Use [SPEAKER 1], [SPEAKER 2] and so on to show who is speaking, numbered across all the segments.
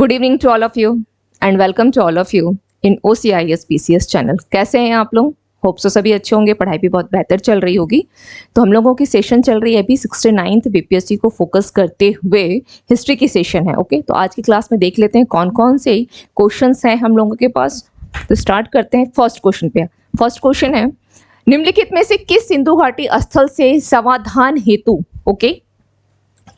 [SPEAKER 1] Good evening to all of you and welcome to all of you in OCIS PCS channel. कैसे हैं आप लोग? Hope so सभी अच्छे होंगे, पढ़ाई भी बहुत बेहतर चल रही होगी। तो हम लोगों की सेशन चल रही है अभी 69th BPSC को फोकस करते हुए हिस्ट्री की सेशन है। ओके, तो आज की क्लास में देख लेते हैं कौन कौन से क्वेश्चंस हैं हम लोगों के पास। तो स्टार्ट करते हैं फर्स्ट क्वेश्चन पे। फर्स्ट क्वेश्चन है, निम्नलिखित में से किस सिंधु घाटी स्थल से समाधान हेतु, ओके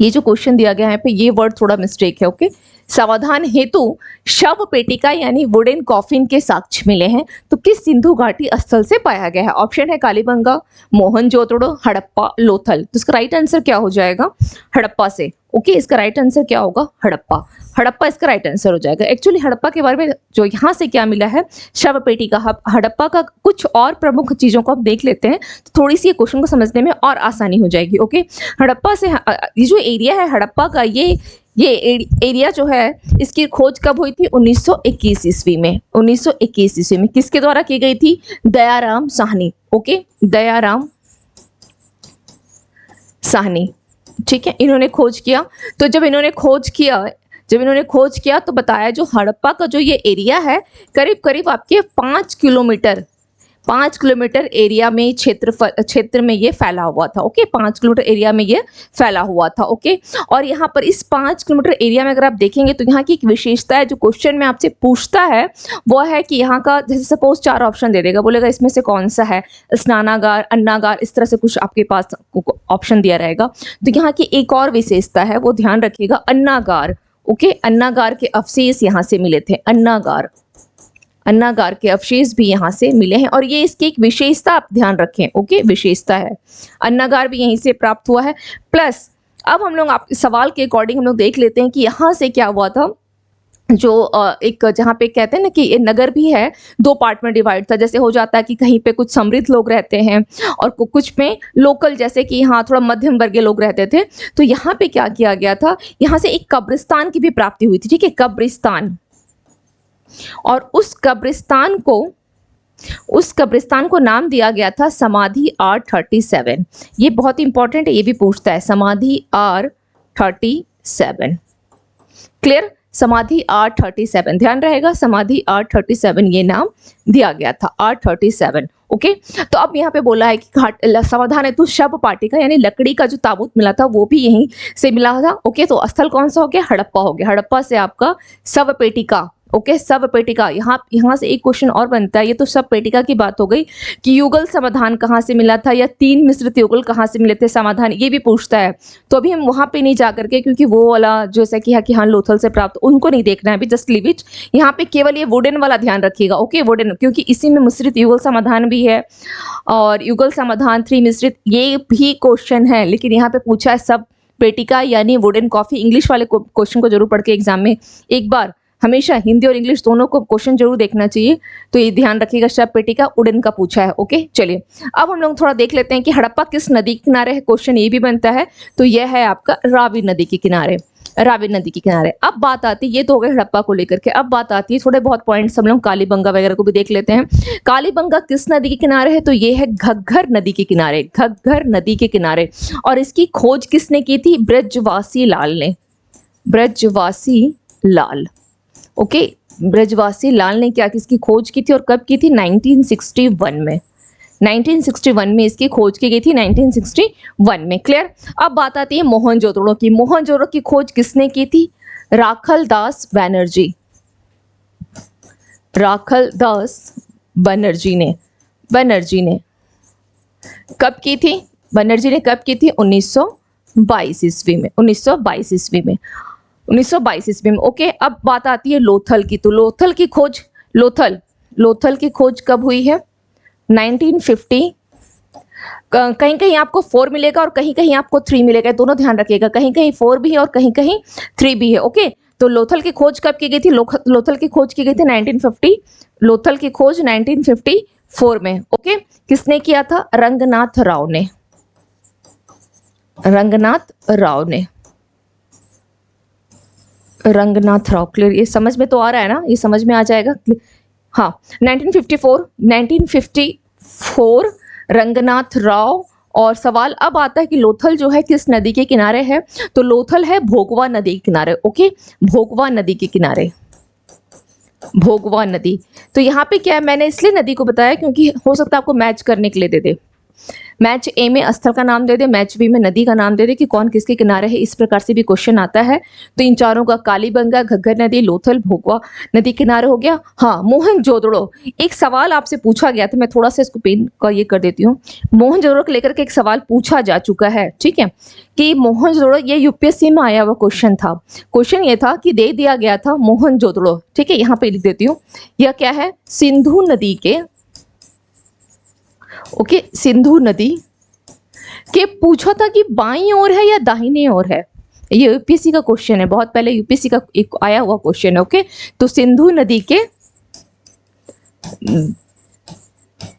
[SPEAKER 1] ये जो क्वेश्चन दिया गया है पे ये वर्ड थोड़ा मिस्टेक है। ओके, समाधान हेतु शव पेटिका यानी वुडन कॉफिन के साक्ष्य मिले हैं, तो किस सिंधु घाटी स्थल से पाया गया है? ऑप्शन है कालीबंगा, मोहनजोदड़ो, हड़प्पा, लोथल। तो इसका राइट आंसर क्या हो जाएगा? हड़प्पा से। ओके, इसका राइट आंसर क्या होगा? हड़प्पा। हड़प्पा इसका राइट आंसर हो जाएगा। एक्चुअली हड़प्पा के बारे में जो यहाँ से क्या मिला है, शव पेटिका। हड़प्पा का कुछ और प्रमुख चीजों को आप देख लेते हैं तो थोड़ी सी ये क्वेश्चन को समझने में और आसानी हो जाएगी। ओके, हड़प्पा से ये जो एरिया है हड़प्पा का, ये एरिया जो है इसकी खोज कब हुई थी? 1921 ईस्वी में। 1921 ईस्वी में किसके द्वारा की गई थी? दयाराम साहनी। ओके, दयाराम साहनी, ठीक है, इन्होंने खोज किया। तो जब इन्होंने खोज किया तो बताया जो हड़प्पा का जो ये एरिया है करीब करीब आपके 5 किलोमीटर एरिया में क्षेत्र में ये फैला हुआ था। ओके, 5 किलोमीटर एरिया में ये फैला हुआ था। ओके, और यहाँ पर इस 5 किलोमीटर एरिया में अगर आप देखेंगे तो यहाँ की एक विशेषता है जो क्वेश्चन में आपसे पूछता है, वो है कि यहाँ का जैसे सपोज 4 ऑप्शन दे देगा, बोलेगा इसमें से कौन सा है, स्नानागार, अन्नागार, इस तरह से कुछ आपके पास ऑप्शन दिया रहेगा। तो यहाँ की एक और विशेषता है, वो ध्यान रखिएगा, अन्नागार। ओके, अन्नागार के अवशेष यहाँ से मिले थे। अन्नागार के अवशेष भी यहाँ से मिले हैं और ये इसकी एक विशेषता आप ध्यान रखें। ओके, विशेषता है, अन्नागार भी यहीं से प्राप्त हुआ है। प्लस अब हम लोग आप सवाल के अकॉर्डिंग हम लोग देख लेते हैं कि यहाँ से क्या हुआ था, जो एक जहाँ पे कहते हैं ना कि ये नगर भी है 2 पार्ट में डिवाइड था। जैसे हो जाता है कि कहीं पे कुछ समृद्ध लोग रहते हैं और कुछ में लोकल, जैसे कि यहाँ थोड़ा मध्यम वर्गीय लोग रहते थे। तो यहाँ पे क्या किया गया था, यहाँ से एक कब्रिस्तान की भी प्राप्ति हुई थी। ठीक है, कब्रिस्तान, और उस कब्रिस्तान को नाम दिया गया था समाधि R37। ये बहुत इंपॉर्टेंट है, ये भी पूछता है, समाधि R37। क्लियर? समाधि R37 ध्यान रहेगा, समाधि R37 ये नाम दिया गया था, R37। ओके, तो अब यहाँ पे बोला है कि समाधान हेतु शव पाटिका यानी लकड़ी का जो ताबूत मिला था वो भी यहीं से मिला था। ओके, तो स्थल कौन सा हो गया? हड़प्पा हो गया। हड़प्पा से आपका शव पेटिका। ओके, शव पेटिका। यहाँ से एक क्वेश्चन और बनता है, ये तो शव पेटिका की बात हो गई कि युगल समाधान कहाँ से मिला था या 3 मिश्रित युगल कहाँ से मिले थे समाधान, ये भी पूछता है। तो अभी हम वहाँ पे नहीं जा करके, क्योंकि वो वाला जैसा कि है कि हाँ लोथल से प्राप्त, उनको नहीं देखना है अभी, जस्ट लीव इट। यहाँ पे केवल ये वुडन वाला ध्यान रखिएगा। ओके, वुडन, क्योंकि इसी में मिश्रित युगल समाधान भी है और युगल समाधान 3 मिश्रित, ये भी क्वेश्चन है। लेकिन यहाँ पे पूछा है सब पेटिका यानी वुडन कॉफी। इंग्लिश वाले क्वेश्चन को जरूर पढ़ के एग्जाम में एक बार, हमेशा हिंदी और इंग्लिश दोनों को क्वेश्चन जरूर देखना चाहिए। तो ये ध्यान रखिएगा, शव पेटिका उड़न का पूछा है। ओके, चलिए अब हम लोग थोड़ा देख लेते हैं कि हड़प्पा किस नदी के किनारे है। क्वेश्चन ये भी बनता है, तो यह है आपका रावी नदी के किनारे। रावी नदी के किनारे। अब बात आती है, ये तो हो गए हड़प्पा को लेकर के, अब बात आती है थोड़े बहुत पॉइंट्स हम लोग कालीबंगा वगैरह को भी देख लेते हैं। कालीबंगा किस नदी के किनारे है? तो ये है घग्घर नदी के किनारे। घग्घर नदी के किनारे। और इसकी खोज किसने की थी? ब्रजवासी लाल ने। ब्रजवासी लाल। ओके, ब्रजवासी लाल ने क्या किसकी खोज की थी और कब की थी? 1961 में। 1961 में इसकी खोज की गई थी, 1961 में। क्लियर? अब बात आती है मोहनजोदड़ो की। मोहनजोदड़ो की खोज किसने की थी? राखलदास बनर्जी। राखलदास बनर्जी ने कब की थी? बनर्जी ने कब की थी? 1922 ईस्वी में। 1922 ईस्वी में। 1922 ईस्वी में। ओके, अब बात आती है लोथल की। तो लोथल की खोज कब हुई है? 1950। कहीं कहीं आपको 4 मिलेगा और कहीं कहीं आपको 3 मिलेगा, दोनों ध्यान रखिएगा, कहीं कहीं 4 भी है और कहीं कहीं 3 भी है। ओके, तो लोथल की खोज कब की गई थी? लोथल की खोज की गई थी 1950। लोथल की खोज 1954 में। ओके, किसने किया था? रंगनाथ राव ने। रंगनाथ राव। क्लियर? ये समझ में तो आ रहा है ना? ये समझ में आ जाएगा। हाँ, 1954 रंगनाथ राव और सवाल अब आता है कि लोथल जो है किस नदी के किनारे है, तो लोथल है भोगवा नदी के किनारे। ओके, भोगवा नदी के किनारे, भोगवा नदी। तो यहाँ पे क्या है, मैंने इसलिए नदी को बताया क्योंकि हो सकता है आपको मैच करने के लिए दे दे, मैच ए में स्थल का नाम दे दे, मैच बी में नदी का नाम दे दे कि कौन किसके किनारे है, इस प्रकार से भी क्वेश्चन आता है। तो इन चारों का कालीबंगा, घग्गर नदी, लोथल, भोगवा नदी किनारे हो गया। हाँ, मोहनजोदड़ो, एक सवाल आपसे पूछा गया था, मैं थोड़ा सा इसको पेन का ये कर देती हूँ। मोहनजोदड़ो को लेकर के एक सवाल पूछा जा चुका है, ठीक है, कि मोहनजोदड़ो, ये यूपीएससी में आया हुआ क्वेश्चन था। क्वेश्चन ये था कि दे दिया गया था मोहनजोदड़ो, ठीक है, यहाँ पे लिख देती हूँ, यह क्या है, सिंधु नदी के, ओके, सिंधु नदी के पूछा था कि बाईं ओर है या दाहिने ओर है। ये यूपीएससी का क्वेश्चन है, बहुत पहले यूपीएससी का एक आया हुआ क्वेश्चन है। ओके, तो सिंधु नदी के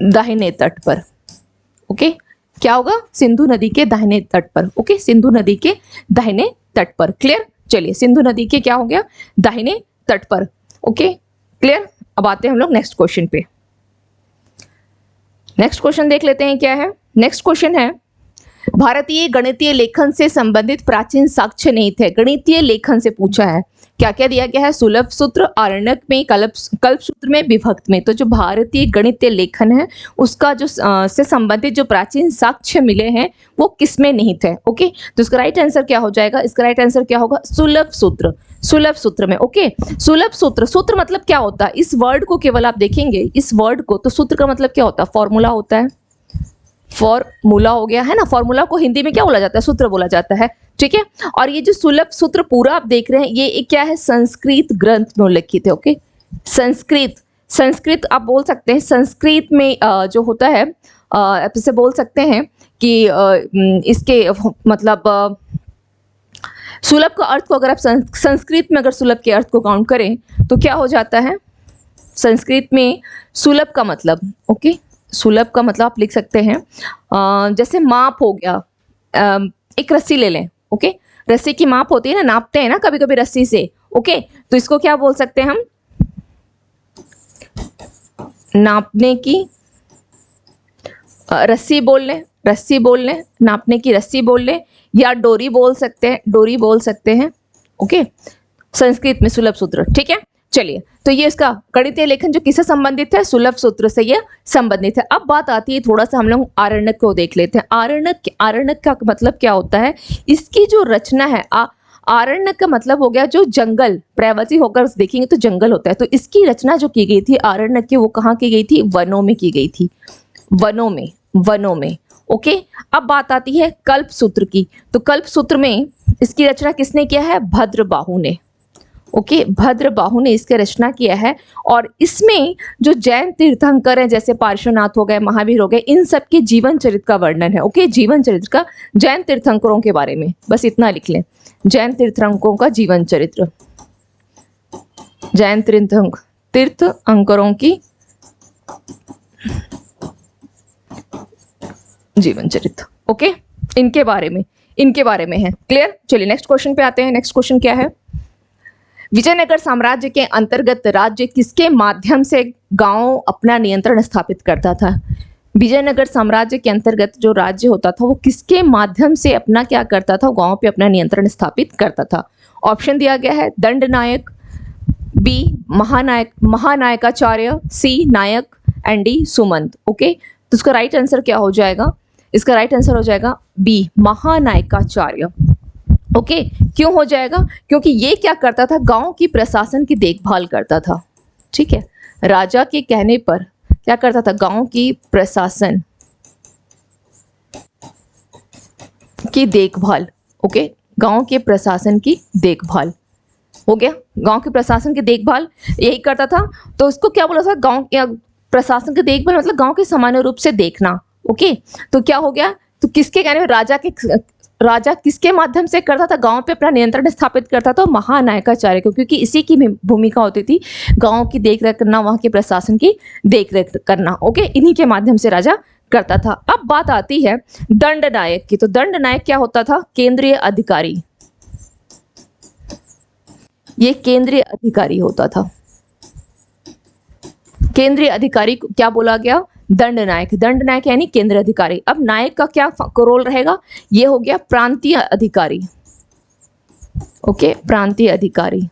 [SPEAKER 1] दाहिने तट पर, ओके, क्या होगा, सिंधु नदी के दाहिने तट पर। ओके, सिंधु नदी के दाहिने तट पर। क्लियर, चलिए, सिंधु नदी के क्या हो गया, दाहिने तट पर। Okay, clear. अब आते हैं हम लोग नेक्स्ट क्वेश्चन पे। नेक्स्ट क्वेश्चन देख लेते हैं क्या है। नेक्स्ट क्वेश्चन है, भारतीय गणितीय लेखन से संबंधित प्राचीन साक्ष्य नहीं थे। गणितीय लेखन से पूछा है, क्या क्या दिया गया है, सुलभ सूत्र, आरण्यक में, कल्प सूत्र में, विभक्त में। तो जो भारतीय गणितीय लेखन है उसका जो से संबंधित जो प्राचीन साक्ष्य मिले हैं वो किसमें नहीं थे। ओके, तो इसका राइट आंसर क्या हो जाएगा, इसका राइट आंसर क्या होगा, सुलभ सूत्र, सुलभ सूत्र में। ओके, सुलभ सूत्र, सूत्र मतलब क्या होता है, इस वर्ड को केवल आप देखेंगे, इस वर्ड को, तो सूत्र का मतलब क्या होता है, फॉर्मूला होता है, फॉर्मूला हो गया है ना, फॉर्मूला को हिंदी में क्या बोला जाता है, सूत्र बोला जाता है, ठीक है। और ये जो सुलभ सूत्र पूरा आप देख रहे हैं, ये क्या है, संस्कृत ग्रंथ में उल्लिखित है। ओके, संस्कृत, संस्कृत आप बोल सकते हैं, संस्कृत में जो होता है, आप इसे बोल सकते हैं कि इसके मतलब सुलभ का अर्थ को अगर आप संस्कृत में अगर सुलभ के अर्थ को काउंट करें तो क्या हो जाता है, संस्कृत में सुलभ का मतलब, ओके, सुलभ का मतलब आप लिख सकते हैं जैसे माप हो गया, एक रस्सी ले लें, ओके, रस्सी की माप होती है ना, नापते हैं ना कभी कभी रस्सी से। ओके, तो इसको क्या बोल सकते हैं हम, नापने की रस्सी बोल लें, रस्सी बोल लें, नापने की रस्सी बोल लें, या डोरी बोल सकते हैं, डोरी बोल सकते हैं। ओके, संस्कृत में सुलभ सूत्र, ठीक है। चलिए, तो ये इसका गणितीय लेखन जो किससे संबंधित है, सुलभ सूत्र से ये संबंधित है। अब बात आती है, थोड़ा सा हम लोग आरण्यक को देख लेते हैं। आरण्यक, आरण्यक का मतलब क्या होता है, इसकी जो रचना है, आरण्यक का मतलब हो गया जो जंगल, प्रवचि होकर देखेंगे तो जंगल होता है, तो इसकी रचना जो की गई थी आरण्यक की, वो कहाँ की गई थी, वनों में की गई थी, वनों में, वनों में। ओके, अब बात आती है कल्प सूत्र की, तो कल्प सूत्र में इसकी रचना किसने किया है, भद्रबाहु ने। ओके, भद्रबाहु ने इसकी रचना किया है, और इसमें जो जैन तीर्थंकर हैं जैसे पार्श्वनाथ हो गए, महावीर हो गए, इन सब के जीवन चरित्र का वर्णन है। ओके, जीवन चरित्र का, जैन तीर्थंकरों के बारे में बस इतना लिख लें, जैन तीर्थंकरों का जीवन चरित्र, जैन तीर्थंकरों की जीवन चरित्र। ओके, इनके बारे में है। क्लियर, चलिए नेक्स्ट क्वेश्चन पे आते हैं। नेक्स्ट क्वेश्चन क्या है, विजयनगर साम्राज्य के अंतर्गत राज्य किसके माध्यम से गांव अपना नियंत्रण स्थापित करता था। विजयनगर साम्राज्य के अंतर्गत जो राज्य होता था वो किसके माध्यम से अपना क्या करता था, गांव पे अपना नियंत्रण स्थापित करता था। ऑप्शन दिया गया है, दंडनायक, बी महानायक, महानायकाचार्य, सी नायक, एंड डी सुमंत। ओके, तो इसका राइट आंसर क्या हो जाएगा, इसका राइट आंसर हो जाएगा बी महानायकाचार्य। ओके, क्यों हो जाएगा, क्योंकि ये क्या करता था, गांव की प्रशासन की देखभाल करता था। ठीक है, राजा के कहने पर क्या करता था, गांव की प्रशासन की देखभाल। ओके, गांव के प्रशासन की देखभाल हो गया, गांव के प्रशासन की देखभाल यही करता था। तो इसको क्या बोला था, गांव के प्रशासन की देखभाल मतलब गांव के सामान्य रूप से देखना। ओके, तो क्या हो गया, तो किसके कहने पर राजा किसके माध्यम से करता था, गांव पे अपना नियंत्रण स्थापित करता था, महानायकाचार्य को, क्योंकि इसी की भूमिका होती थी गांव की देखरेख करना, वहां के प्रशासन की देखरेख करना। ओके, इन्हीं के माध्यम से राजा करता था। अब बात आती है दंडनायक की, तो दंडनायक क्या होता था, केंद्रीय अधिकारी, ये केंद्रीय अधिकारी होता था। केंद्रीय अधिकारी को क्या बोला गया, दंड नायक, दंड नायक यानी केंद्र अधिकारी। अब नायक का क्या रोल रहेगा, ये हो गया प्रांतीय अधिकारी, ओके, प्रांतीय अधिकारी,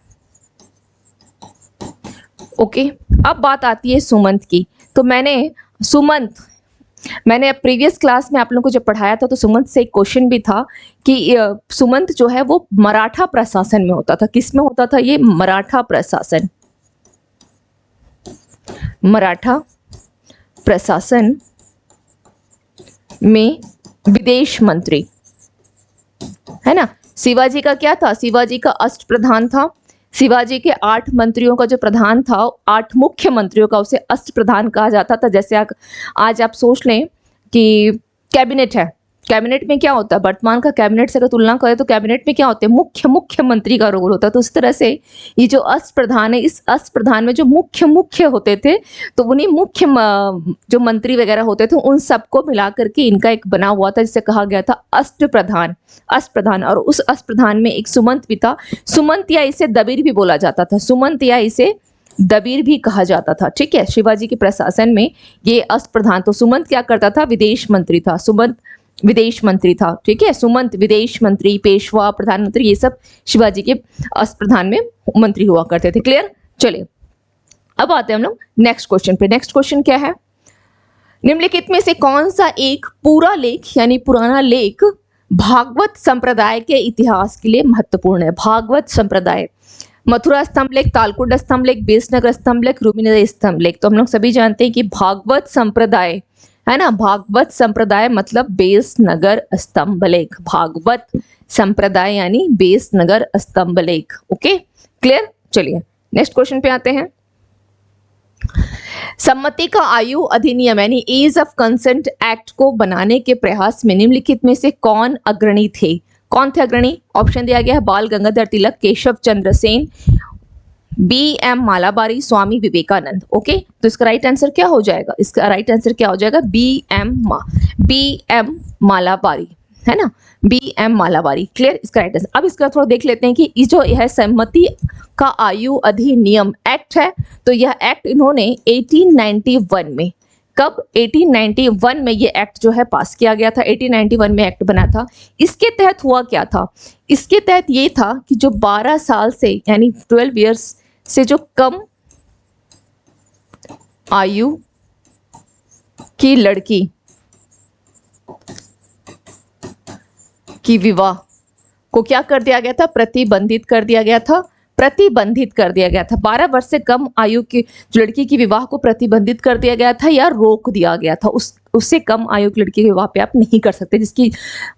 [SPEAKER 1] ओके। अब बात आती है सुमंत की। तो मैंने प्रीवियस क्लास में आप लोगों को जब पढ़ाया था तो सुमंत से एक क्वेश्चन भी था कि सुमंत जो है वो मराठा प्रशासन में होता था। किस में होता था ये, मराठा प्रशासन, मराठा प्रशासन में विदेश मंत्री, है ना। शिवाजी का क्या था, शिवाजी का अष्टप्रधान था। शिवाजी के 8 मंत्रियों का जो प्रधान था, 8 मुख्य मंत्रियों का, उसे अष्टप्रधान कहा जाता था। जैसे आज आप सोच लें कि कैबिनेट है, कैबिनेट में क्या होता है, वर्तमान का कैबिनेट से अगर तुलना करें तो कैबिनेट में क्या होते हैं, मुख्यमंत्री का रोल होता है। तो उस तरह से ये जो अष्टप्रधान है, इस अष्टप्रधान में जो मुख्य होते थे, तो उन्हीं मुख्य जो मंत्री वगैरह होते थे उन सबको मिला करके इनका एक बना हुआ था, जिसे कहा गया था अष्टप्रधान। और उस अष्टप्रधान में एक सुमंत भी था। सुमंत या इसे दबीर भी बोला जाता था, सुमंत या इसे दबीर भी कहा जाता था, ठीक है। शिवाजी के प्रशासन में ये अष्टप्रधान, तो सुमंत क्या करता था, विदेश मंत्री था, सुमंत विदेश मंत्री था, ठीक है। सुमंत विदेश मंत्री, पेशवा, प्रधानमंत्री, ये सब शिवाजी के अष्टप्रधान में मंत्री हुआ करते थे। क्लियर। चलिए अब आते हैं हम लोग नेक्स्ट क्वेश्चन पे। नेक्स्ट क्वेश्चन क्या है, निम्नलिखित में से कौन सा एक पूरा लेख यानी पुराना लेख भागवत संप्रदाय के इतिहास के लिए महत्वपूर्ण है। भागवत संप्रदाय, मथुरा स्तंभ लेख, तालकुट स्तंभ लेख, बेसनगर स्तंभ लेख, रूपीनगर स्तंभ लेख। तो हम लोग सभी जानते हैं कि भागवत संप्रदाय, है ना, भागवत संप्रदाय मतलब बेसनगर स्तंभ लेख, भागवत संप्रदाय यानी बेसनगर स्तंभ लेख, ओके। क्लियर। चलिए नेक्स्ट क्वेश्चन पे आते हैं। सम्मति का आयु अधिनियम यानी एज ऑफ कंसेंट एक्ट को बनाने के प्रयास में निम्नलिखित में से कौन अग्रणी थे। कौन थे अग्रणी, ऑप्शन दिया गया है बाल गंगाधर तिलक, केशव चंद्र सेन, बी.एम. मालाबारी, स्वामी विवेकानंद, ओके। तो इसका राइट आंसर क्या हो जाएगा, इसका राइट आंसर क्या हो जाएगा, बी.एम. मालाबारी, है ना, बी.एम. मालाबारी। क्लियर, इसका राइट आंसर। अब इसका थोड़ा देख लेते हैं कि ये जो है सम्मति का आयु अधिनियम एक्ट है, तो यह एक्ट इन्होंने 1891 में, कब, 1891 में ये एक्ट जो है पास किया गया था। 1891 में एक्ट बना था। इसके तहत हुआ क्या था, इसके तहत ये था कि जो 12 साल से यानी 12 इयर्स से जो कम आयु की लड़की की विवाह को क्या कर दिया गया था, प्रतिबंधित कर दिया गया था, प्रतिबंधित कर दिया गया था। 12 वर्ष से कम आयु की लड़की की विवाह को प्रतिबंधित कर दिया गया था या रोक दिया गया था। उससे कम आयु की लड़की के विवाह पे आप नहीं कर सकते जिसकी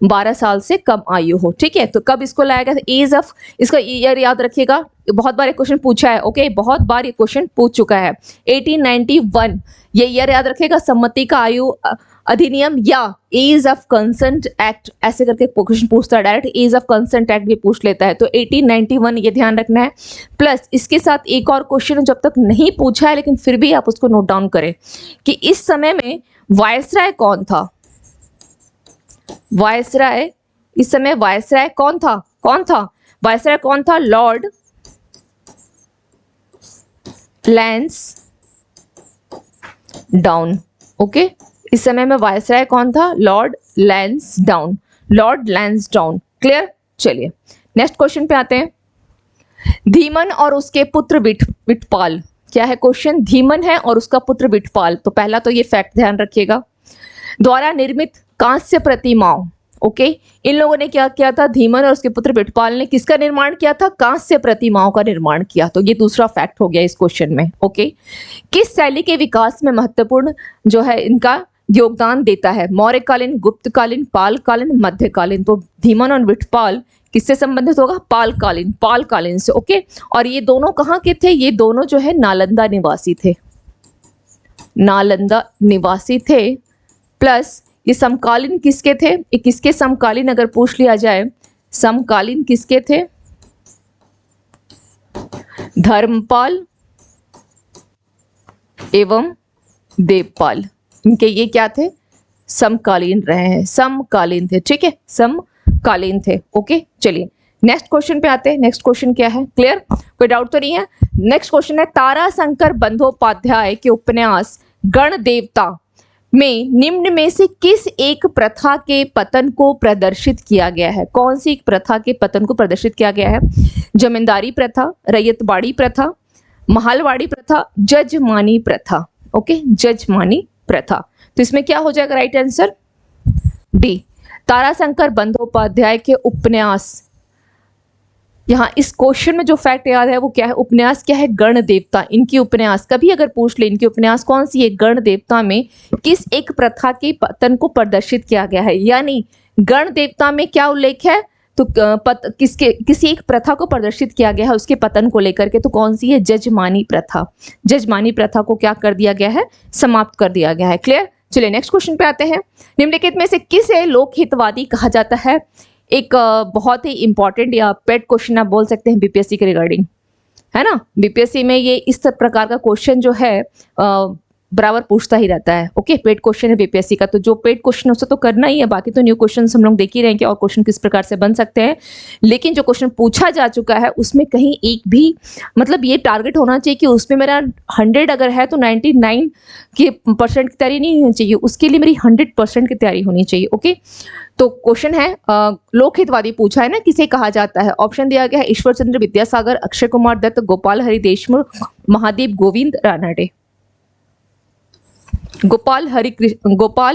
[SPEAKER 1] 12 साल से कम आयु हो, ठीक है। तो कब इसको लाया गया था, एज ऑफ, इसका ईयर याद रखिएगा, बहुत बार ये क्वेश्चन पूछा है, ओके, बहुत बार ये क्वेश्चन पूछ चुका है। 1891 ये ईयर याद रखिएगा, सम्मति का आयु अधिनियम या एज ऑफ कंसेंट एक्ट, ऐसे करके क्वेश्चन पूछता है, direct age of consent act भी पूछ लेता है। तो 1891 ये ध्यान रखना है। प्लस इसके साथ एक और क्वेश्चन जब तक नहीं पूछा है लेकिन फिर भी आप उसको नोट डाउन करें कि इस समय में वायसराय कौन था, वायसराय, इस समय वायसराय कौन था, वायसराय कौन था, लॉर्ड लैंस डाउन, ओके। इस समय में वायसराय कौन था, Lord lens down, Lord lens down. Clear. चलिए नेक्स्ट क्वेश्चन पे आते हैं। धीमन और उसके पुत्र विठपाल, क्या है क्वेश्चन, धीमन है और उसका पुत्र विठपाल, तो पहला तो ये फैक्ट ध्यान रखिएगा, द्वारा निर्मित कांस्य प्रतिमाओं, ओके। इन लोगों ने क्या किया था, धीमन और उसके पुत्र विठपाल ने किसका निर्माण किया था, कांस्य प्रतिमाओं का निर्माण किया। तो ये दूसरा फैक्ट हो गया इस क्वेश्चन में, ओके। किस शैली के विकास में महत्वपूर्ण जो है इनका योगदान देता है, मौर्यकालीन, गुप्तकालीन, पालकालीन, मध्यकालीन। तो धीमन और विठपाल किससे संबंधित होगा, पालकालीन से, ओके। और ये दोनों कहाँ के थे, ये दोनों जो है नालंदा निवासी थे, नालंदा निवासी थे। प्लस ये समकालीन किसके थे, ये किसके समकालीन अगर पूछ लिया जाए, समकालीन किसके थे, धर्मपाल एवं देवपाल, इनके ये क्या थे, समकालीन रहे हैं, समकालीन थे, ठीक है, समकालीन थे, ओके। चलिए नेक्स्ट क्वेश्चन पे आते हैं। नेक्स्ट क्वेश्चन क्या है, क्लियर, कोई डाउट तो नहीं है। नेक्स्ट क्वेश्चन है, ताराशंकर बंदोपाध्याय के उपन्यास गणदेवता में निम्न में से किस एक प्रथा के पतन को प्रदर्शित किया गया है? कौन सी एक प्रथा के पतन को प्रदर्शित किया गया है? जमींदारी प्रथा, रैयतवाड़ी प्रथा, महलवाड़ी प्रथा, जजमानी प्रथा। ओके, जजमानी प्रथा। तो इसमें क्या हो जाएगा right answer? D, Tarashankar Bandopadhyay के उपन्यास। यहाँ इस क्वेश्चन में जो फैक्ट याद है वो क्या है? उपन्यास क्या है? गण देवता। इनकी उपन्यास कभी अगर पूछ ले, इनकी उपन्यास कौन सी है? गण देवता में किस एक प्रथा के पतन को प्रदर्शित किया गया है? यानी गण देवता में क्या उल्लेख है? तो किसी एक प्रथा को प्रदर्शित किया गया है उसके पतन को लेकर के। तो कौन सी है? जजमानी प्रथा। जजमानी प्रथा को क्या कर दिया गया है? समाप्त कर दिया गया है। क्लियर? चलिए नेक्स्ट क्वेश्चन पे आते हैं। निम्नलिखित में से किसे लोकहितवादी कहा जाता है? एक बहुत ही इंपॉर्टेंट या पेट क्वेश्चन आप बोल सकते हैं बीपीएससी के रिगार्डिंग, है ना। बीपीएससी में ये इस प्रकार का क्वेश्चन जो है बराबर पूछता ही रहता है। ओके, पेट क्वेश्चन है बीपीएससी का, तो जो पेट क्वेश्चन उससे तो करना ही है, बाकी तो न्यू क्वेश्चन हम लोग देख ही रहे हैं कि और क्वेश्चन किस प्रकार से बन सकते हैं। लेकिन जो क्वेश्चन पूछा जा चुका है उसमें कहीं एक भी मतलब ये टारगेट होना चाहिए कि उसमें मेरा 100 अगर है तो 99% की तैयारी नहीं होनी चाहिए, उसके लिए मेरी 100% की तैयारी होनी चाहिए। ओके, तो क्वेश्चन है लोकहितवादी पूछा है ना, किसे कहा जाता है? ऑप्शन दिया गया है ईश्वर चंद्र विद्यासागर, अक्षय कुमार दत्त, गोपाल हरि देशमुख, महादेव गोविंद रानडे। गोपाल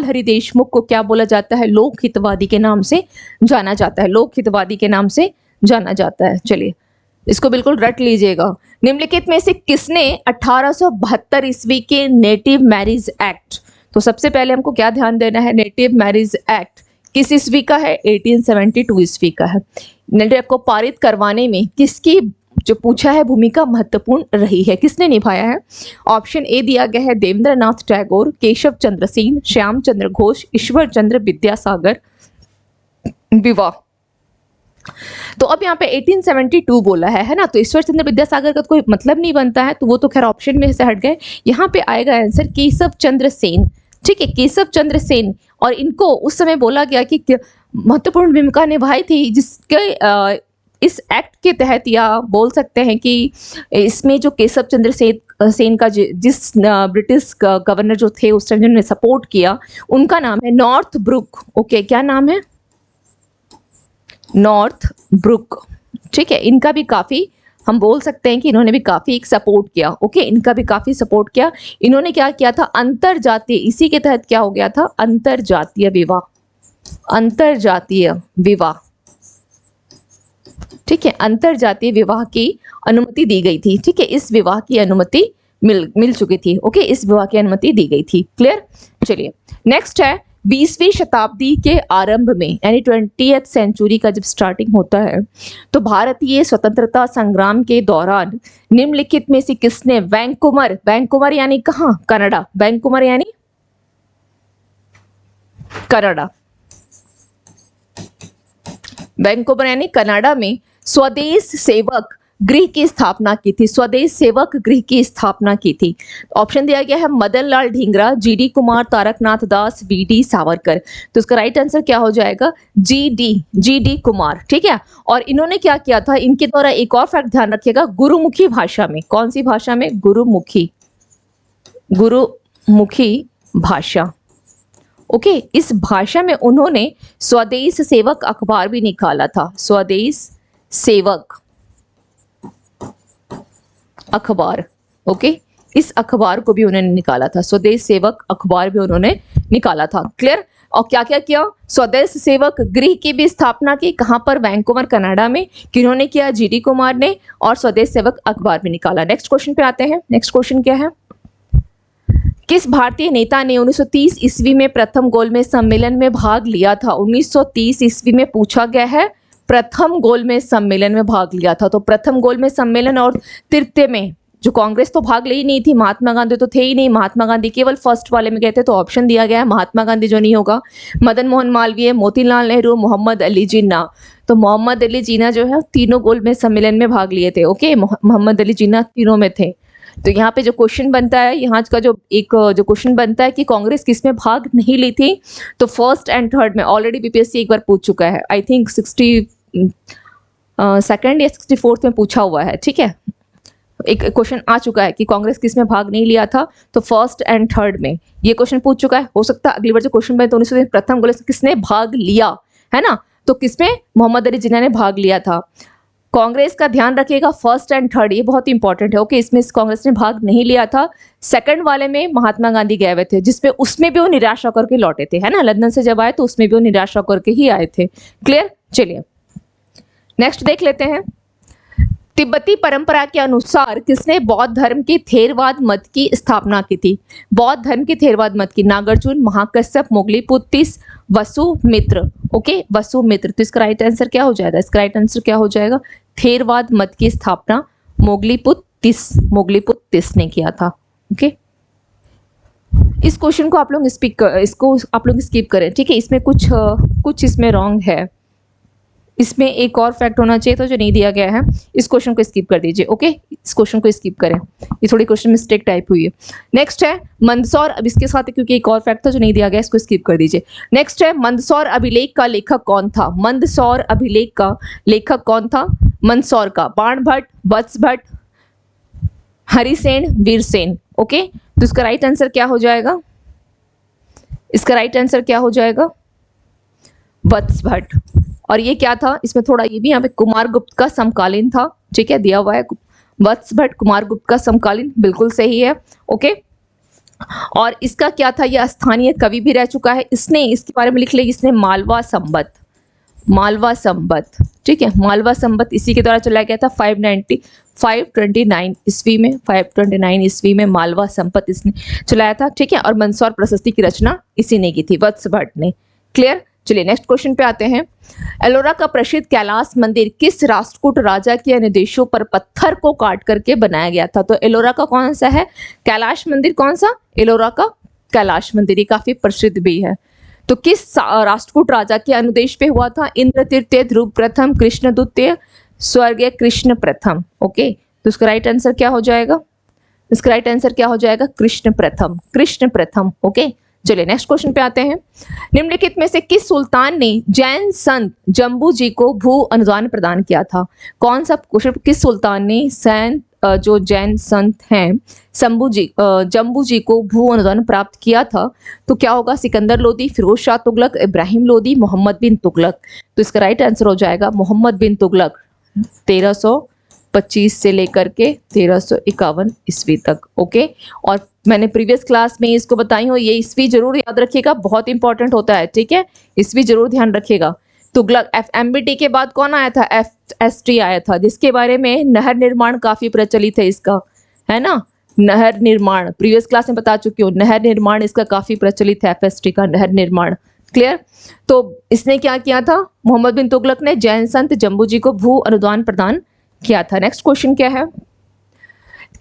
[SPEAKER 1] हरि देशमुख को क्या बोला जाता है? लोकहितवादी के नाम से जाना जाता है। लोकहितवादी के नाम से जाना जाता है। चलिए इसको बिल्कुल रट लीजिएगा। निम्नलिखित में से किसने 1872 ईस्वी के नेटिव मैरिज एक्ट, तो सबसे पहले हमको क्या ध्यान देना है? नेटिव मैरिज एक्ट किस ईस्वी का है? 1872 ईस्वी का है। नेटिव एक्ट को पारित करवाने में किसकी जो पूछा है भूमिका महत्वपूर्ण रही है, किसने निभाया है? ऑप्शन ए दिया गया है देवेंद्रनाथ टैगोर, केशव चंद्र सेन, श्याम चंद्र घोष, ईश्वर चंद्र विद्यासागर। विवाह, तो अब यहाँ पे 1872 बोला है ना, तो ईश्वर चंद्र विद्यासागर का तो कोई मतलब नहीं बनता है, तो वो तो खैर ऑप्शन में से हट गए। यहाँ पे आएगा आंसर केशव चंद्र सेन। ठीक है, केशव चंद्र सेन, और इनको उस समय बोला गया कि महत्वपूर्ण भूमिका निभाई थी, जिसके इस एक्ट के तहत, या बोल सकते हैं कि इसमें जो केशव चंद्र सेन का जिस ब्रिटिश गवर्नर जो थे उस टाइम जिन्होंने सपोर्ट किया, उनका नाम है नॉर्थ ब्रुक। ओके, क्या नाम है? Northbrook. ठीक है, इनका भी काफी हम बोल सकते हैं कि इन्होंने भी काफी एक सपोर्ट किया। ओके, इनका भी काफी सपोर्ट किया। इन्होंने क्या किया था? अंतरजातीय, इसी के तहत क्या हो गया था? अंतरजातीय विवाह। अंतरजातीय विवाह, ठीक है, अंतरजातीय विवाह की अनुमति दी गई थी। ठीक है, इस विवाह की अनुमति मिल चुकी थी। ओके, इस विवाह की अनुमति दी गई थी। क्लियर? चलिए नेक्स्ट है 20वीं शताब्दी के आरंभ में, यानी 20th सेंचुरी का जब स्टार्टिंग होता है, तो भारतीय स्वतंत्रता संग्राम के दौरान निम्नलिखित में से किसने वैंकूवर यानी कहाँ? कनाडा। वैंकूवर यानी कनाडा। वैंकूवर यानी कनाडा में स्वदेश सेवक गृह की स्थापना की थी। स्वदेश सेवक गृह की स्थापना की थी। ऑप्शन दिया गया है मदन लाल ढींगरा, जीडी कुमार, तारकनाथ दास, वीडी सावरकर। तो इसका राइट आंसर क्या हो जाएगा? जीडी कुमार। ठीक है, और इन्होंने क्या किया था? इनके द्वारा एक और फैक्ट ध्यान रखिएगा, गुरुमुखी भाषा में। कौन सी भाषा में? गुरुमुखी भाषा। ओके, इस भाषा में उन्होंने स्वदेश सेवक अखबार भी निकाला था। स्वदेश सेवक अखबार। ओके, इस अखबार को भी उन्होंने निकाला था। स्वदेश सेवक अखबार भी उन्होंने निकाला था। क्लियर? और क्या क्या किया? स्वदेश सेवक गृह की भी स्थापना की। कहां पर? वैंकूवर कनाडा में। किन्होंने किया? जीडी कुमार ने। और स्वदेश सेवक अखबार भी निकाला। नेक्स्ट क्वेश्चन पे आते हैं। नेक्स्ट क्वेश्चन क्या है? किस भारतीय नेता ने 1930 ईस्वी में प्रथम गोलमेज सम्मेलन में भाग लिया था? 1930 ईस्वी में पूछा गया है, प्रथम गोलमेज सम्मेलन में भाग लिया था। तो प्रथम गोलमेज सम्मेलन और तृतीय में जो कांग्रेस तो भाग ले ही नहीं थी, महात्मा गांधी तो थे ही नहीं, महात्मा गांधी केवल फर्स्ट वाले में गए थे। तो ऑप्शन दिया गया है महात्मा गांधी जो नहीं होगा, मदन मोहन मालवीय, मोतीलाल नेहरू, मोहम्मद अली जिन्ना। तो मोहम्मद अली जिन्ना जो है तीनों गोलमेज सम्मेलन में भाग लिए थे। ओके, मोहम्मद अली जिन्ना तीनों में थे। तो यहाँ पे जो क्वेश्चन बनता है, यहाँ का जो क्वेश्चन बनता है कि कांग्रेस किस में भाग नहीं ली थी, तो फर्स्ट एंड थर्ड में। ऑलरेडी बीपीएससी एक बार पूछ चुका है, आई थिंक 62nd या 64th में पूछा हुआ है। ठीक है, एक क्वेश्चन आ चुका है कि कांग्रेस किस में भाग नहीं लिया था, तो फर्स्ट एंड थर्ड में ये क्वेश्चन पूछ चुका है। हो सकता है अगली बार जो क्वेश्चन बने तो 1900 प्रथम गोले किसने भाग लिया, है ना, तो किसमें, मोहम्मद अली जिन्ना ने भाग लिया था। कांग्रेस का ध्यान रखिएगा, फर्स्ट एंड थर्ड ये बहुत इंपॉर्टेंट है। ओके, इसमें कांग्रेस ने भाग नहीं लिया था। सेकंड वाले में महात्मा गांधी गए हुए थे, जिसमें उसमें भी वो निराश होकर के लौटे थे, है ना, लंदन से जब आए तो उसमें भी वो निराश होकर के ही आए थे। क्लियर, चलिए नेक्स्ट देख लेते हैं। तिब्बती परंपरा के अनुसार किसने बौद्ध धर्म के थेरवाद मत की स्थापना की थी? बौद्ध धर्म के थेरवाद मत की, नागार्जुन, महाकश्यप, मोगलीपुत्तिस, वसुमित्र। ओके, वसुमित्र। तो इसका राइट आंसर क्या हो जाएगा? इसका राइट आंसर क्या हो जाएगा? थेरवाद मत की स्थापना मोगलीपुत्तिस ने किया था। ओके, इस क्वेश्चन को आप लोग स्किप करें, ठीक है। इसमें कुछ इसमें रॉन्ग है, इसमें एक और फैक्ट होना चाहिए था जो नहीं दिया गया है। इस क्वेश्चन को स्किप कर दीजिए। ओके, इस क्वेश्चन को स्किप करें, ये थोड़ी क्वेश्चन मिस्टेक टाइप हुई है। नेक्स्ट है मंदसौर, अब इसके साथ क्योंकि एक और फैक्ट था जो नहीं दिया गया, इसको स्किप कर दीजिए। नेक्स्ट है मंदसौर अभिलेख का लेखक कौन था? मंदसौर अभिलेख का लेखक कौन था? मंदसौर का बाण भट्ट, वत्स भट्ट, हरिसेन, वीरसेन। ओके, तो इसका राइट आंसर क्या हो जाएगा? इसका राइट आंसर क्या हो जाएगा? वत्स भट्ट। और ये क्या था, इसमें थोड़ा ये भी यहाँ पे कुमारगुप्त का समकालीन था, ठीक है, दिया हुआ है वत्स भट्ट कुमारगुप्त का समकालीन, बिल्कुल सही है। ओके, और इसका क्या था, ये स्थानीय कवि भी रह चुका है। इसने इसके बारे में लिख लिया, इसने मालवा संबत, मालवा संबत, ठीक है, मालवा संबत इसी के द्वारा चलाया गया था 529 ईस्वी में, 529 ईस्वी में मालवा संबत इसने चलाया था, ठीक है। और मंदसौर प्रशस्ति की रचना इसी ने की थी, वत्स भट्ट ने। क्लियर, चलिए नेक्स्ट क्वेश्चन पे आते हैं। एलोरा का प्रसिद्ध कैलाश मंदिर किस राष्ट्रकूट राजा के निर्देशों पर पत्थर को काट करके बनाया गया था? तो एलोरा का कौन सा है कैलाश मंदिर, कौन सा? एलोरा का कैलाश मंदिर, ये काफी प्रसिद्ध भी है। तो किस राष्ट्रकूट राजा के अनुदेश पे हुआ था? इंद्र तृतीय, ध्रुव प्रथम, कृष्ण द्वितीय, स्वर्गीय कृष्ण प्रथम। ओके, तो इसका राइट आंसर क्या हो जाएगा? इसका राइट आंसर क्या हो जाएगा? कृष्ण प्रथम, कृष्ण प्रथम। ओके, चलिए नेक्स्ट क्वेश्चन पे आते हैं। निम्नलिखित में से किस सुल्तान ने जैन संत जम्बू जी को भू अनुदान प्रदान किया था? कौन सा क्वेश्चन, किस सुल्तान ने जो जैन संत हैं जम्बू जी को भू अनुदान प्राप्त किया था? तो क्या होगा? सिकंदर लोदी, फिरोज शाह तुगलक, इब्राहिम लोदी, मोहम्मद बिन तुगलक। तो इसका राइट आंसर हो जाएगा मोहम्मद बिन तुगलक, 1325 से लेकर के 1351 ईस्वी तक। ओके, और मैंने प्रीवियस क्लास में इसको बताई हूँ, ये ईस्वी जरूर याद रखिएगा, बहुत इंपॉर्टेंट होता है, ठीक है, ईस्वी जरूर ध्यान रखिएगा। तुगलक, एमबीटी के बाद कौन आया था? एफएसटी आया था, जिसके बारे में नहर निर्माण काफी प्रचलित है इसका, है ना, नहर निर्माण प्रीवियस क्लास में बता चुकी हूँ, नहर निर्माण इसका काफी प्रचलित है, एफएसटी का नहर निर्माण। क्लियर, तो इसने क्या किया था? मोहम्मद बिन तुगलक ने जैन संत जम्बू जी को भू अनुदान प्रदान किया था। नेक्स्ट क्वेश्चन क्या है?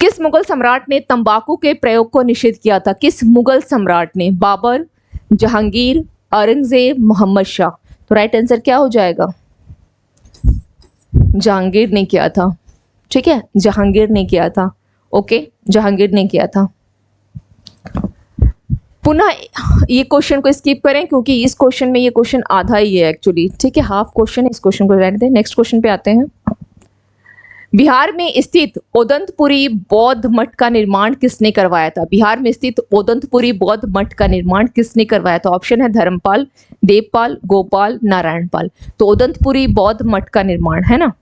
[SPEAKER 1] किस मुगल सम्राट ने तंबाकू के प्रयोग को निषेध किया था? किस मुगल सम्राट ने? बाबर, जहांगीर, औरंगजेब, मोहम्मद शाह। तो राइट आंसर क्या हो जाएगा? जहांगीर ने किया था, ठीक है, जहांगीर ने किया था। ओके, जहांगीर ने किया था। पुनः ये क्वेश्चन को स्किप करें क्योंकि इस क्वेश्चन में ये क्वेश्चन आधा ही है एक्चुअली, ठीक है, हाफ क्वेश्चन है, इस क्वेश्चन को रहने दें। नेक्स्ट क्वेश्चन पे आते हैं। बिहार में स्थित ओदंतपुरी बौद्ध मठ का निर्माण किसने करवाया था? बिहार में स्थित ओदंतपुरी बौद्ध मठ का निर्माण किसने करवाया था? ऑप्शन है धर्मपाल, देवपाल, गोपाल, नारायणपाल। तो ओदंतपुरी बौद्ध मठ का निर्माण, है ना,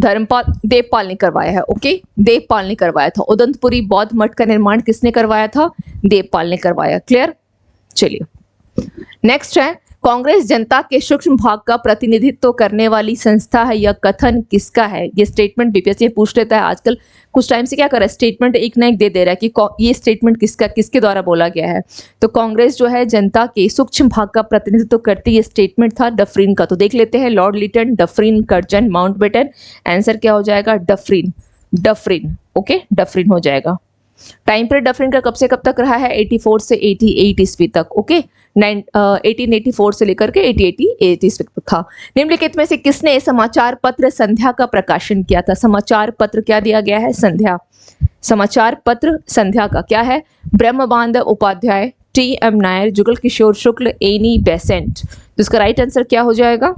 [SPEAKER 1] देवपाल ने करवाया है। ओके, देवपाल ने करवाया था। ओदंतपुरी बौद्ध मठ का निर्माण किसने करवाया था? देवपाल ने करवाया। क्लियर, चलिए नेक्स्ट है, कांग्रेस जनता के सूक्ष्म भाग का प्रतिनिधित्व करने वाली संस्था है, यह कथन किसका है? ये स्टेटमेंट बीपीएससी पूछ लेता है आजकल, कुछ टाइम से क्या कर रहा है, स्टेटमेंट एक ना एक दे रहा है कि ये स्टेटमेंट किसके द्वारा बोला गया है। तो कांग्रेस जो है जनता के सूक्ष्म भाग का प्रतिनिधित्व करती है, ये स्टेटमेंट था डफरिन का। तो देख लेते हैं, Lord Lytton, Dufferin, Curzon, Mountbatten. Answer क्या हो जाएगा? Dufferin, Dufferin. ओके, डफरिन हो जाएगा। टाइम पीरियड डफरिन का कब से कब तक रहा है? 84 से 88 ईस्वी तक। ओके, 1884 से लेकर के 1888 ईस्वी तक था। निम्नलिखित में से किसने समाचार पत्र संध्या का प्रकाशन किया था? समाचार पत्र क्या दिया गया है? संध्या। समाचार पत्र संध्या का क्या है? ब्रह्मबांध उपाध्याय, टी.एम. नायर, जुगल किशोर शुक्ल, एनी बेसेंट। तो इसका राइट आंसर क्या हो जाएगा?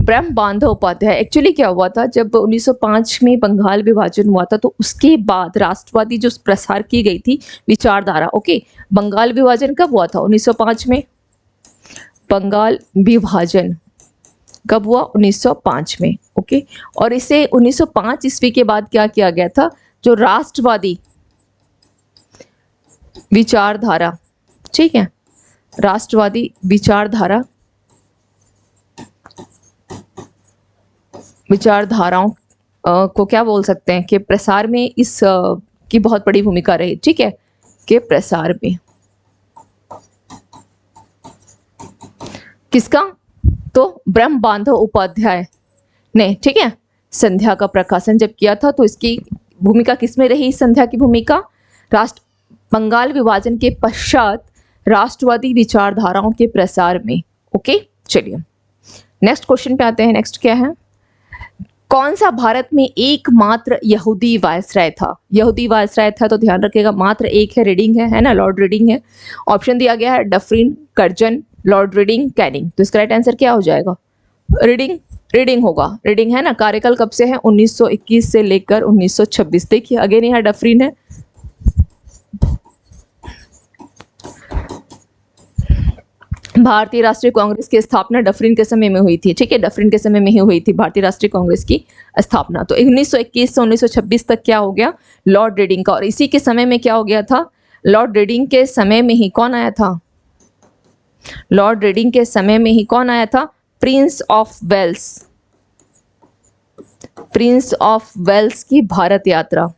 [SPEAKER 1] ब्रह्म बांधव उपाध्याय। एक्चुअली क्या हुआ था, जब 1905 में बंगाल विभाजन हुआ था तो उसके बाद राष्ट्रवादी जो प्रसार की गई थी विचारधारा, ओके। बंगाल विभाजन कब हुआ था? 1905 में। बंगाल विभाजन कब हुआ? 1905 में, ओके। और इसे 1905 ईस्वी के बाद क्या किया गया था, जो राष्ट्रवादी विचारधारा, ठीक है, राष्ट्रवादी विचारधाराओं को क्या बोल सकते हैं कि प्रसार में इस की बहुत बड़ी भूमिका रही, ठीक है, के प्रसार में किसका? तो ब्रह्म बांधव उपाध्याय ने, ठीक है, संध्या का प्रकाशन जब किया था तो इसकी भूमिका किसमें रही? संध्या की भूमिका बंगाल विभाजन के पश्चात राष्ट्रवादी विचारधाराओं के प्रसार में, ओके। चलिए नेक्स्ट क्वेश्चन पे आते हैं। नेक्स्ट क्या है? कौन सा भारत में एकमात्र यहूदी वायसराय था? यहूदी वायसराय था तो ध्यान रखिएगा, मात्र एक है, रीडिंग है ना, लॉर्ड रीडिंग है। ऑप्शन दिया गया है Dufferin, Curzon, Lord reading, Canning. तो इसका राइट आंसर क्या हो जाएगा? रीडिंग, रीडिंग होगा। रीडिंग है ना। कार्यकाल कब से है? 1921 से लेकर 1926। देखिए अगेन यहाँ डफरिन है। भारतीय राष्ट्रीय कांग्रेस की स्थापना डफरिन के समय में हुई थी, ठीक है, डफरिन के समय में ही हुई थी भारतीय राष्ट्रीय कांग्रेस की स्थापना। तो 1921 से 1926 तक क्या हो गया? लॉर्ड रीडिंग का। और इसी के समय में क्या हो गया था? लॉर्ड रीडिंग के समय में ही कौन आया था? लॉर्ड रीडिंग के समय में ही कौन आया था? Prince of Wales. Prince of Wales की भारत यात्रा,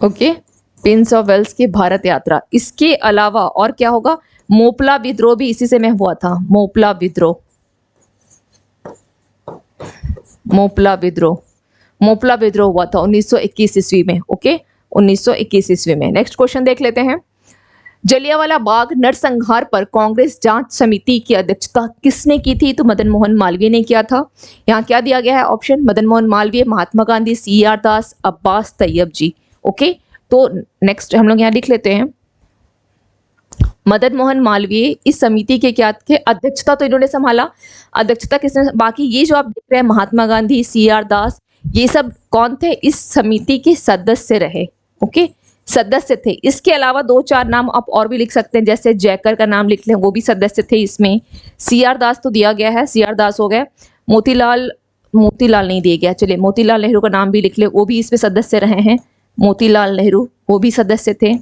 [SPEAKER 1] ओके, प्रिंस ऑफ वेल्स की भारत यात्रा। इसके अलावा और क्या होगा? मोपला विद्रोह भी इसी से में हुआ था। मोपला विद्रोह, मोपला विद्रोह, मोपला विद्रोह हुआ था 1921 ईस्वी में, ओके, 1921 ईस्वी में। नेक्स्ट क्वेश्चन देख लेते हैं। जलियांवाला बाग नरसंहार पर कांग्रेस जांच समिति की अध्यक्षता किसने की थी? तो मदन मोहन मालवीय ने किया था। यहाँ क्या दिया गया है ऑप्शन? मदन मोहन मालवीय, महात्मा गांधी, CR दास, अब्बास तैयब जी, ओके। तो नेक्स्ट हम लोग यहाँ लिख लेते हैं, मदन मोहन मालवीय इस समिति के क्या थे? अध्यक्षता तो इन्होंने संभाला। अध्यक्षता किसने? बाकी ये जो आप देख रहे हैं महात्मा गांधी, CR दास, ये सब कौन थे? इस समिति के सदस्य रहे, ओके, सदस्य थे। इसके अलावा 2-4 नाम आप और भी लिख सकते हैं, जैसे जयकर का नाम लिख लें, वो भी सदस्य थे इसमें। CR दास तो दिया गया है, CR दास हो गए। मोतीलाल नहीं दिया गया, चलिए मोतीलाल नेहरू का नाम भी लिख ले, वो भी इसमें सदस्य रहे हैं। मोतीलाल नेहरू वो भी सदस्य थे,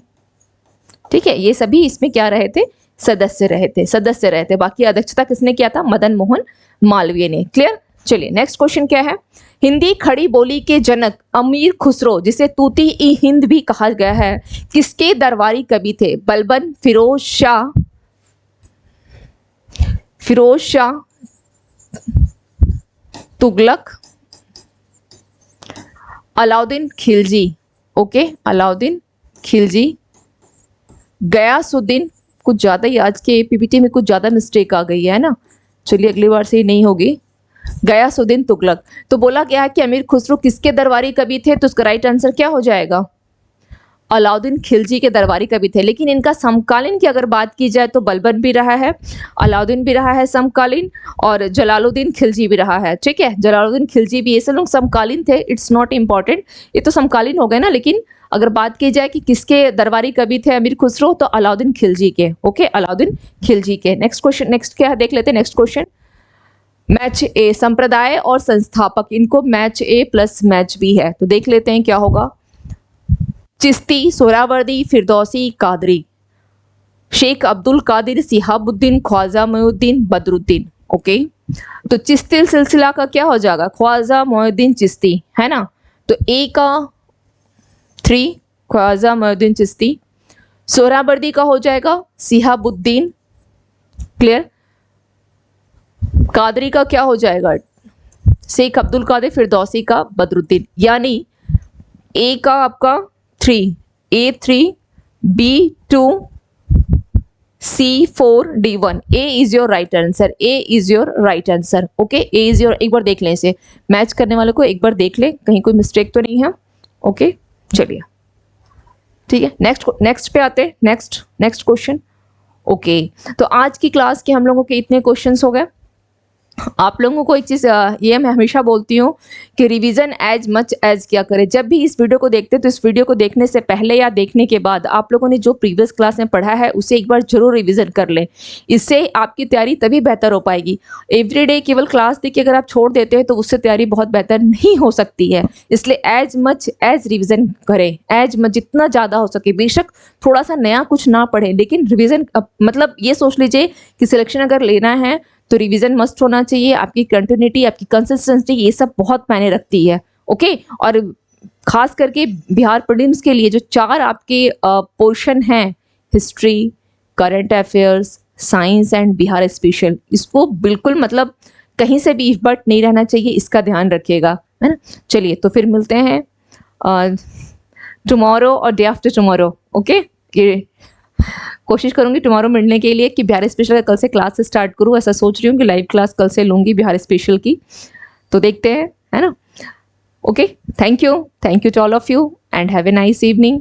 [SPEAKER 1] ठीक है। ये सभी इसमें क्या रहे थे? सदस्य रहे थे। बाकी अध्यक्षता किसने किया था? मदन मोहन मालवीय ने। क्लियर? चलिए नेक्स्ट क्वेश्चन क्या है? हिंदी खड़ी बोली के जनक अमीर खुसरो, जिसे तूती ई हिंद भी कहा गया है, किसके दरबारी कवि थे? बलबन, फिरोज शाह तुगलक, अलाउद्दीन खिलजी, ओके, अलाउद्दीन खिलजी, गयासुद्दीन। कुछ ज्यादा ही आज के PPT में कुछ ज्यादा मिस्टेक आ गई है ना, चलिए अगली बार से ही नहीं होगी। गयासुद्दीन तुगलक। तो बोला गया है कि अमीर खुसरो किसके दरबारी कवि थे? तो उसका राइट आंसर क्या हो जाएगा? अलाउद्दीन खिलजी के दरबारी कवि थे। लेकिन इनका समकालीन की अगर बात की जाए तो बलबन भी रहा है, अलाउद्दीन भी रहा है समकालीन, और जलालुद्दीन खिलजी भी रहा है, ठीक है। जलालुद्दीन खिलजी भी, ये सब लोग समकालीन थे। इट्स नॉट इम्पॉर्टेंट, ये तो समकालीन हो गए ना। लेकिन अगर बात की जाए कि किसके दरबारी कवि थे अमीर खुसरो, तो अलाउद्दीन खिलजी के, ओके, अलाउद्दीन खिलजी के। नेक्स्ट क्वेश्चन, नेक्स्ट क्या है देख लेते हैं। नेक्स्ट क्वेश्चन, मैच ए, संप्रदाय और संस्थापक, इनको match A plus match B है, तो देख लेते हैं क्या होगा। चिश्ती, सोहरावर्दी, फिरदौसी, कादरी, शेख अब्दुल कादिर, सिहाबुद्दीन, ख्वाजा मोइनुद्दीन, बदरुद्दीन, ओके। तो चिश्ती सिलसिला का क्या हो जाएगा? ख्वाजा मोइनुद्दीन चिश्ती, है ना। तो A का 3 ख्वाजा मोइनुद्दीन चिश्ती, सोहरावर्दी का हो जाएगा सिहाबुद्दीन, क्लियर। कादरी का क्या हो जाएगा? शेख अब्दुल कादिर, फिरदौसी का बदरुद्दीन। यानी A का आपका 3, A3, B2, C4, D1। A is your right answer, A is your right answer, okay. A is your, एक बार देख लें इसे, मैच करने वाले को एक बार देख लें कहीं कोई मिस्टेक तो नहीं है, ओके। चलिए ठीक है, नेक्स्ट पे आते हैं, नेक्स्ट क्वेश्चन। ओके, तो आज की क्लास के हम लोगों के इतने क्वेश्चंस हो गए। आप लोगों को एक चीज़ ये मैं हमेशा बोलती हूँ कि रिवीजन एज मच एज क्या करें। जब भी इस वीडियो को देखते हैं तो इस वीडियो को देखने से पहले या देखने के बाद आप लोगों ने जो प्रीवियस क्लास में पढ़ा है उसे एक बार जरूर रिवीजन कर लें। इससे आपकी तैयारी तभी बेहतर हो पाएगी। एवरीडे केवल क्लास देख के अगर आप छोड़ देते हैं तो उससे तैयारी बहुत बेहतर नहीं हो सकती है। इसलिए एज मच एज रिविज़न करें, एज मच जितना ज़्यादा हो सके। बेशक थोड़ा सा नया कुछ ना पढ़ें, लेकिन रिविज़न मतलब ये सोच लीजिए कि सिलेक्शन अगर लेना है तो रिवीजन मस्ट होना चाहिए। आपकी कंटिन्यूटी, आपकी कंसिस्टेंसी, ये सब बहुत मायने रखती है। ओके, और खास करके बिहार प्रीलिम्स के लिए जो 4 आपके पोर्शन हैं, history, current affairs, science and Bihar special, इसको बिल्कुल मतलब कहीं से भी इफ बट नहीं रहना चाहिए, इसका ध्यान रखिएगा, है ना। चलिए तो फिर मिलते हैं टुमारो और डे आफ्टर टुमारो। ओके, ये कोशिश करूंगी टुमारो मिलने के लिए कि बिहार स्पेशल कल से क्लास स्टार्ट करूँ। ऐसा सोच रही हूँ कि लाइव क्लास कल से लूँगी बिहार स्पेशल की, तो देखते हैं, है ना। Okay, thank you to all of you and have a nice evening.